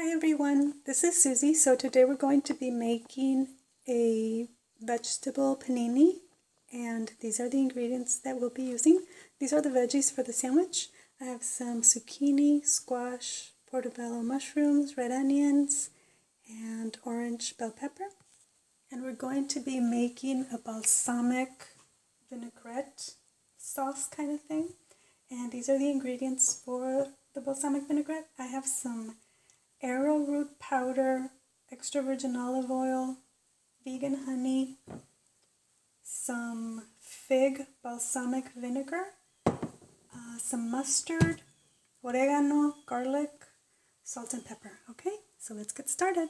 Hi everyone, this is Susie. So today we're going to be making a vegetable panini, and these are the ingredients that we'll be using. These are the veggies for the sandwich. I have some zucchini, squash, portobello mushrooms, red onions, and orange bell pepper. And we're going to be making a balsamic vinaigrette sauce kind of thing. And these are the ingredients for the balsamic vinaigrette. I have some arrowroot powder, extra virgin olive oil, vegan honey, some fig balsamic vinegar, some mustard, oregano, garlic, salt and pepper. Okay, so let's get started.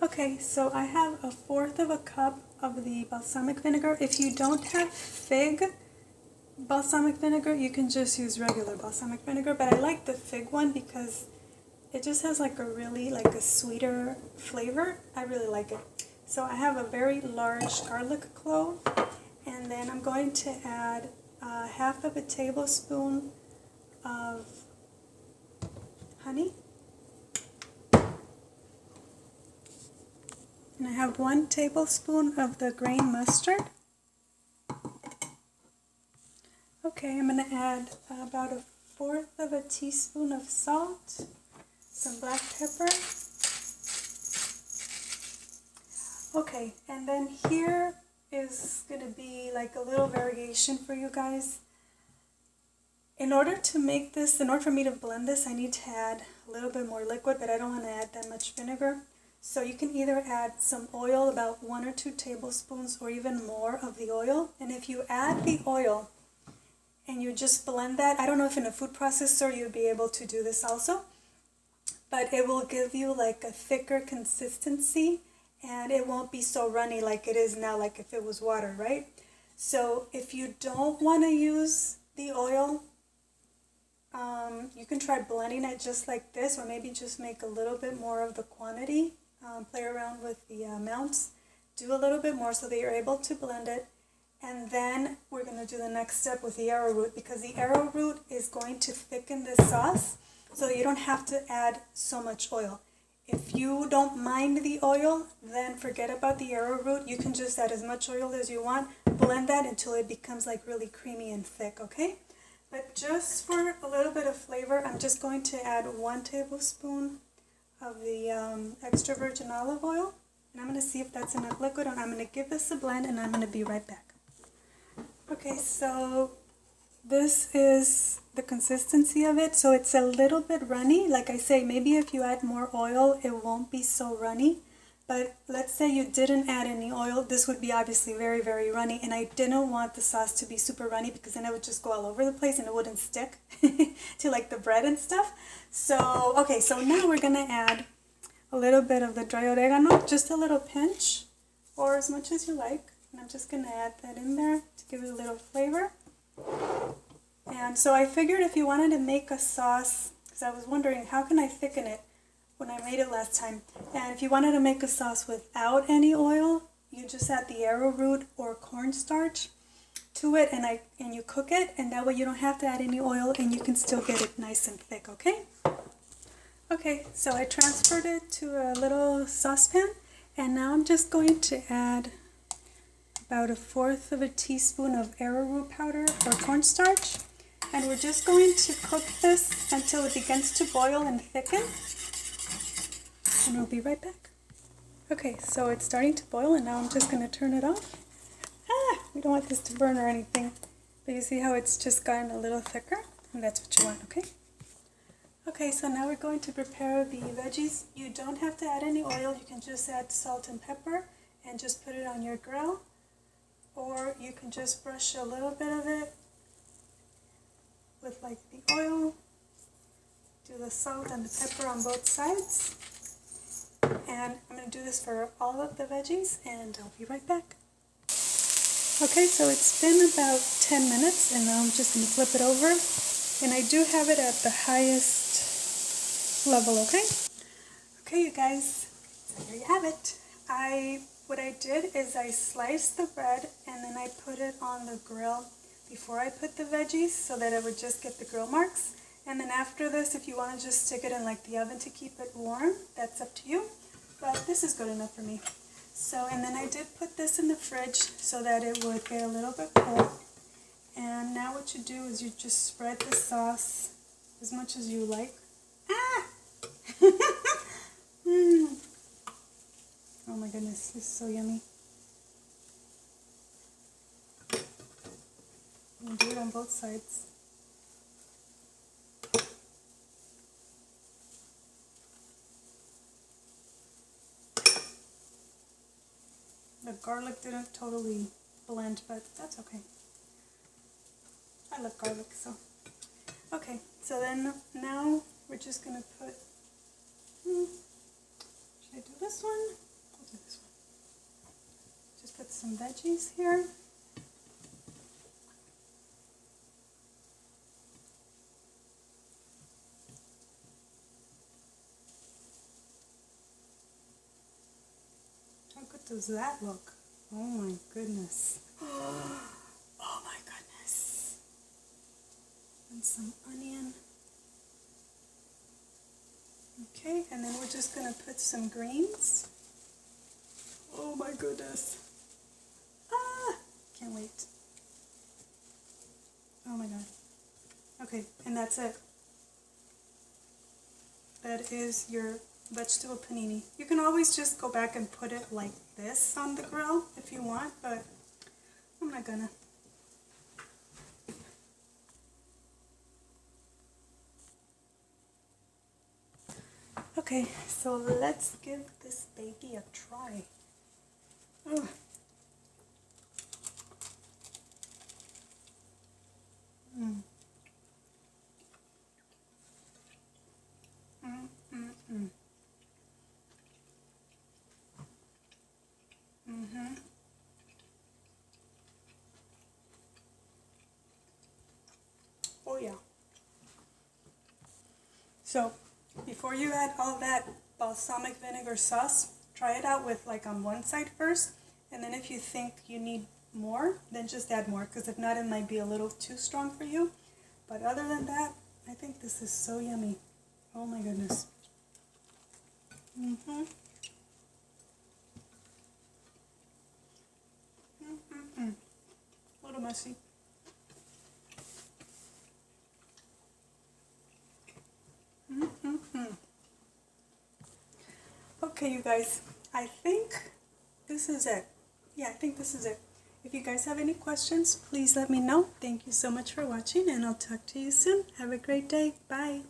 Okay, so I have 1/4 of a cup of the balsamic vinegar. If you don't have fig balsamic vinegar, you can just use regular balsamic vinegar, but I like the fig one because it just has like a sweeter flavor. I really like it. So I have a very large garlic clove, and then I'm going to add 1/2 of a tablespoon of honey. And I have 1 tablespoon of the grain mustard. Okay, I'm going to add about 1/4 of a teaspoon of salt, some black pepper. Okay, and then here is going to be like a little variation for you guys. In order for me to blend this, I need to add a little bit more liquid, but I don't want to add that much vinegar. So you can either add some oil, about 1 or 2 tablespoons, or even more of the oil. And if you add the oil and you just blend that, I don't know if in a food processor you'd be able to do this also, but it will give you like a thicker consistency, and it won't be so runny like it is now, like if it was water, right? So if you don't want to use the oil, you can try blending it just like this, or maybe just make a little bit more of the quantity, play around with the amounts, do a little bit more so that you're able to blend it. And then we're going to do the next step with the arrowroot, because the arrowroot is going to thicken this sauce so you don't have to add so much oil. If you don't mind the oil, then forget about the arrowroot. You can just add as much oil as you want, blend that until it becomes like really creamy and thick, okay? But just for a little bit of flavor, I'm just going to add 1 tablespoon of the extra virgin olive oil, and I'm going to see if that's enough liquid, and I'm going to give this a blend, and I'm going to be right back. Okay, so this is the consistency of it. So it's a little bit runny. Like I say, maybe if you add more oil, it won't be so runny. But let's say you didn't add any oil, this would be obviously very, very runny. And I didn't want the sauce to be super runny, because then it would just go all over the place and it wouldn't stick to like the bread and stuff. So, okay, so now we're going to add a little bit of the dry oregano, just a little pinch, or as much as you like. And I'm just going to add that in there to give it a little flavor. And so I figured if you wanted to make a sauce, because I was wondering how can I thicken it when I made it last time. And if you wanted to make a sauce without any oil, you just add the arrowroot or cornstarch to it, and you cook it, and that way you don't have to add any oil, and you can still get it nice and thick, okay? Okay, so I transferred it to a little saucepan, and now I'm just going to add about 1/4 of a teaspoon of arrowroot powder or cornstarch, and we're just going to cook this until it begins to boil and thicken, and we'll be right back. Okay, so it's starting to boil, and now I'm just going to turn it off. We don't want this to burn or anything, but you see how it's just gotten a little thicker, and that's what you want, okay? Okay, so now we're going to prepare the veggies. You don't have to add any oil. You can just add salt and pepper and just put it on your grill. Or you can just brush a little bit of it with like the oil, do the salt and the pepper on both sides. And I'm going to do this for all of the veggies, and I'll be right back. Okay, so it's been about 10 minutes, and now I'm just going to flip it over. And I do have it at the highest level, okay? Okay, you guys, so here you have it. What I did is I sliced the bread, and then I put it on the grill before I put the veggies so that it would just get the grill marks. And then after this, if you want to just stick it in like the oven to keep it warm, that's up to you. But this is good enough for me. So, and then I did put this in the fridge so that it would get a little bit cold. And now what you do is you just spread the sauce as much as you like. Ah! Oh my goodness, this is so yummy. And do it on both sides. The garlic didn't totally blend, but that's okay. I love garlic, so. Okay, so then now we're just gonna put, should I do this one? I'll do this one. Just put some veggies here. How good does that look? Oh my goodness. Oh my goodness. And some onion. Okay, and then we're just going to put some greens. Oh my goodness. Ah! Can't wait. Oh my god. Okay, and that's it. That is your vegetable panini. You can always just go back and put it like this on the grill if you want, but I'm not gonna. Okay, so let's give this baby a try. Oh. Mm. Oh yeah. So before you add all that balsamic vinegar sauce, try it out with like on one side first, and then if you think you need more, then just add more, because if not, it might be a little too strong for you. But other than that, I think this is so yummy. Oh my goodness. A little messy. Okay, you guys, I think this is it. Yeah, I think this is it. If you guys have any questions, please let me know. Thank you so much for watching, and I'll talk to you soon. Have a great day. Bye.